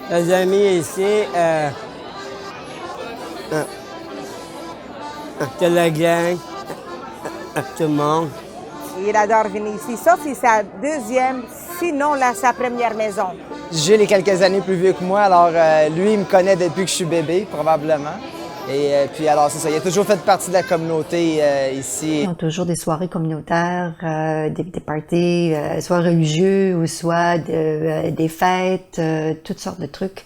Les amis ici, de la gang, tout le monde. Il adore venir ici, sauf si c'est sa deuxième, sinon là, sa première maison. Gilles est quelques années plus vieux que moi, alors lui, il me connaît depuis que je suis bébé, probablement. Et puis alors, c'est ça, il a toujours fait partie de la communauté ici. Ils ont toujours des soirées communautaires, des parties, soit religieux ou soit des fêtes, toutes sortes de trucs.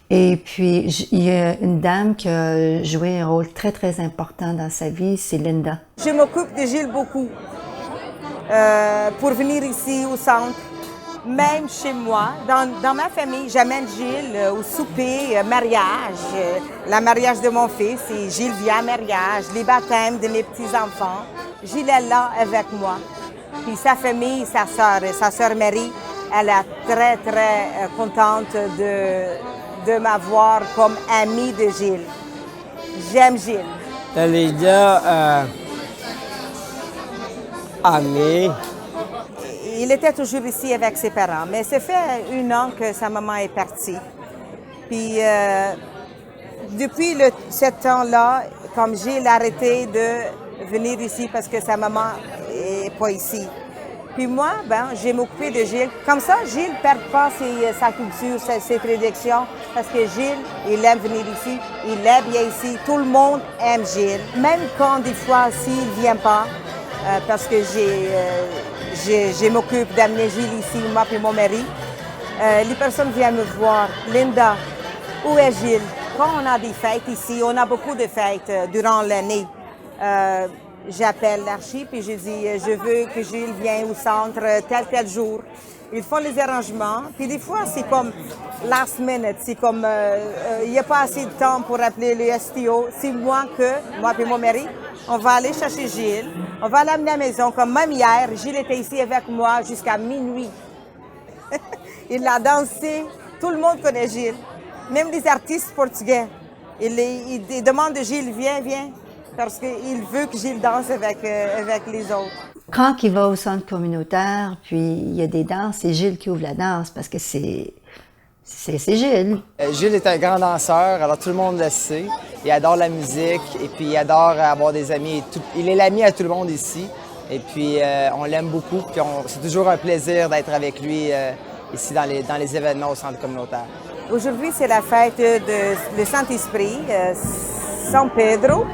Et puis, il y a une dame qui a joué un rôle très, très important dans sa vie, c'est Linda. Je m'occupe de Gilles beaucoup. Pour venir ici au centre, même chez moi, dans ma famille, j'amène Gilles au souper, mariage, le mariage de mon fils, et Gilles vient à mariage, les baptêmes de mes petits-enfants. Gilles est là avec moi. Puis sa famille, sa sœur Marie, elle est très, très contente de m'avoir comme amie de Gilles. J'aime Gilles. Les deux amis. Il était toujours ici avec ses parents, mais ça fait 1 an que sa maman est partie. Puis depuis ce temps-là, comme Gilles a arrêté de venir ici parce que sa maman n'est pas ici. Puis moi, j'ai m'occupé de Gilles. Comme ça, Gilles ne perd pas sa culture, ses prédictions, parce que Gilles, il aime venir ici, il aime bien ici. Tout le monde aime Gilles. Même quand des fois, s'il ne vient pas, parce que je m'occupe d'amener Gilles ici, moi et mon mari. Les personnes viennent me voir. Linda, où est Gilles? Quand on a des fêtes ici, on a beaucoup de fêtes durant l'année. J'appelle l'archi et je dis, je veux que Gilles vienne au centre tel jour. Ils font les arrangements. Puis des fois, c'est comme last minute. C'est comme, il n'y a pas assez de temps pour appeler le STO. C'est moi et mon mari, on va aller chercher Gilles. On va l'amener à la maison. Comme même hier, Gilles était ici avec moi jusqu'à minuit. Il a dansé. Tout le monde connaît Gilles. Même les artistes portugais. Ils demandent de Gilles, viens. Parce qu'il veut que Gilles danse avec les autres. Quand il va au centre communautaire, puis il y a des danses, c'est Gilles qui ouvre la danse parce que c'est Gilles. Gilles est un grand danseur, alors tout le monde le sait. Il adore la musique et puis il adore avoir des amis. Il est l'ami à tout le monde ici. Et puis on l'aime beaucoup. Puis c'est toujours un plaisir d'être avec lui ici dans les événements au centre communautaire. Aujourd'hui, c'est la fête du Saint-Esprit, San Pedro.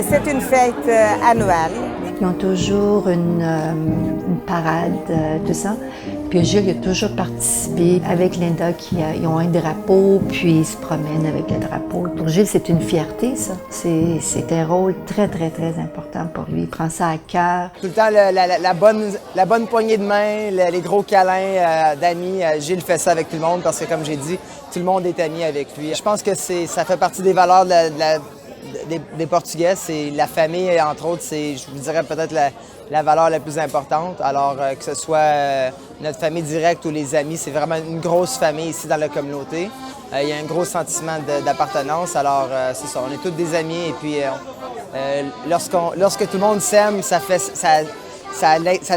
C'est une fête annuelle. Ils ont toujours une parade, tout ça. Puis Gilles a toujours participé avec Linda, ils ont un drapeau, puis ils se promènent avec le drapeau. Pour Gilles, c'est une fierté, ça. C'est un rôle très, très, très important pour lui. Il prend ça à cœur. Tout le temps, la bonne poignée de main, les gros câlins d'amis. Gilles fait ça avec tout le monde parce que, comme j'ai dit, tout le monde est ami avec lui. Je pense que ça fait partie des valeurs des Portugais, c'est la famille, entre autres, c'est, je vous dirais, peut-être la valeur la plus importante. Alors, que ce soit notre famille directe ou les amis, c'est vraiment une grosse famille ici dans la communauté. Il y a un gros sentiment d'appartenance. Alors, c'est ça, on est tous des amis. Et puis, lorsque tout le monde s'aime, ça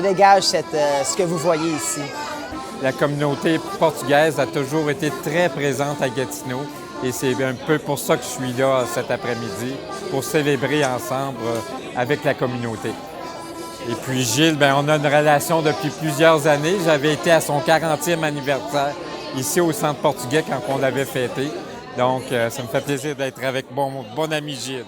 dégage ce que vous voyez ici. La communauté portugaise a toujours été très présente à Gatineau. Et c'est un peu pour ça que je suis là cet après-midi, pour célébrer ensemble avec la communauté. Et puis Gilles, on a une relation depuis plusieurs années. J'avais été à son 40e anniversaire ici au Centre portugais quand on l'avait fêté. Donc, ça me fait plaisir d'être avec mon bon ami Gilles.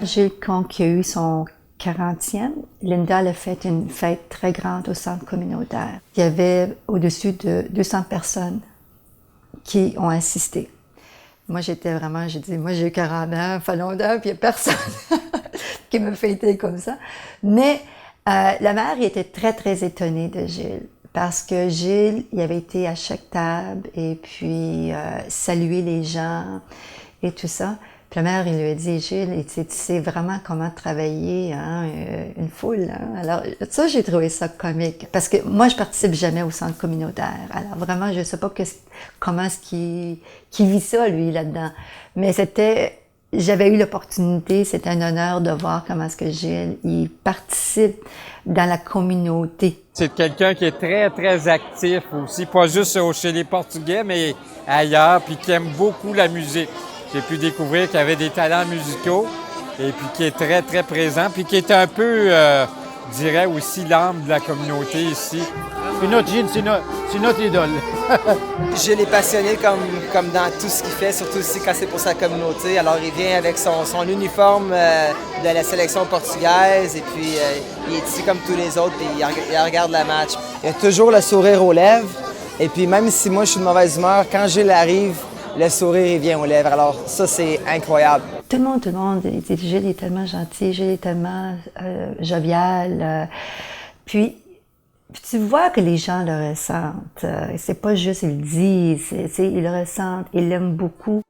Gilles, quand il a eu son 40e, Linda a fait une fête très grande au centre communautaire. Il y avait au-dessus de 200 personnes qui ont assisté. Moi, j'ai dit, moi, j'ai eu 40 ans, fait longtemps, puis il n'y a personne qui me fêtait comme ça. Mais la mère, il était très, très étonnée de Gilles, parce que Gilles, il avait été à chaque table, et puis saluer les gens, et tout ça. Puis la mère, il lui a dit, Gilles, tu sais vraiment comment travailler une foule. Hein? Alors, ça, j'ai trouvé ça comique. Parce que moi, je participe jamais au centre communautaire. Alors, vraiment, je sais pas comment est-ce qu'il vit ça, lui, là-dedans. Mais c'était j'avais eu l'opportunité, c'est un honneur de voir comment est-ce que Gilles, il participe dans la communauté. C'est quelqu'un qui est très, très actif aussi, pas juste chez les Portugais, mais ailleurs, puis qui aime beaucoup la musique. J'ai pu découvrir qu'il avait des talents musicaux et puis qui est très, très présent, puis qui est un peu, je dirais aussi, l'âme de la communauté ici. Puis notre Gilles, c'est notre idole. Gilles est passionné comme dans tout ce qu'il fait, surtout aussi quand c'est pour sa communauté. Alors il vient avec son uniforme de la sélection portugaise et puis il est ici comme tous les autres et il regarde le match. Il a toujours le sourire aux lèvres et puis même si moi je suis de mauvaise humeur, quand Gilles arrive, le sourire il vient aux lèvres. Alors ça c'est incroyable. Tout le monde, il dit, Gilles est tellement gentil, Gilles est tellement jovial. Puis tu vois que les gens le ressentent. C'est pas juste ils le disent, ils le ressentent, ils l'aiment beaucoup.